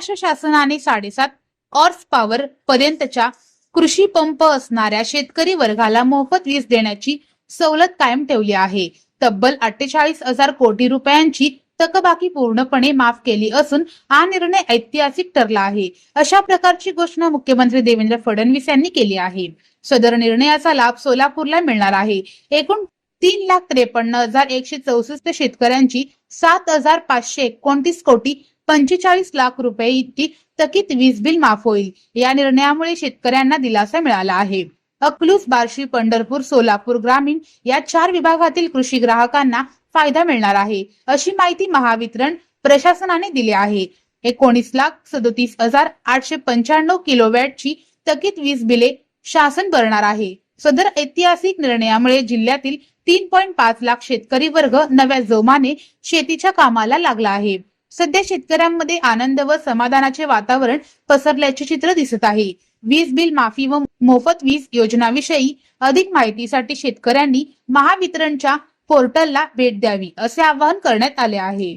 महाराष्ट्र शासनाने 7.5 horse power पर्यंतच्या कृषी पंप असणाऱ्या शेतकरी वर्गाला मोफत वीज देण्याची सवलत कायम ठेवली आहे। तब्बल 48,000 कोटी रुपयांची थकबाकी पूर्णपणे माफ केली असून हा निर्णय ऐतिहासिक ठरला आहे। अशा प्रकारची घोषणा मुख्यमंत्री देवेंद्र फडणवीस यांनी केली आहे। सदर निर्णयाचा लाभ सोलापूरला मिळणार आहे। एकूण 3,53,164 शेतकऱ्यांची 7,529 कोटी 45 लाख रुपये इतकी थकीत वीज बिल माफ होईल। या निर्णयामुळे शेतकऱ्यांना दिलासा मिळाला आहे। अकलूज, बार्शी, पंढरपूर, सोलापूर ग्रामीण या 4 विभागातील कृषी ग्राहकांना फायदा मिळणार आहे, अशी माहिती महावितरण प्रशासनाने दिली आहे। 19,37,895 किलोवॅटची थकीत वीज बिले शासन भरणार आहे। सदर ऐतिहासिक निर्णयामुळे जिल्ह्यातील 3.5 लाख शेतकरी वर्ग नव्या जोमाने शेतीच्या कामाला लागला आहे। सध्या शेतकऱ्यांमध्ये आनंद व समाधानाचे वातावरण पसरल्याचे चित्र दिसत आहे। वीज बिल माफी व मोफत वीज योजनाविषयी अधिक माहितीसाठी शेतकऱ्यांनी महावितरणच्या पोर्टलला भेट द्यावी, असे आवाहन करण्यात आले आहे।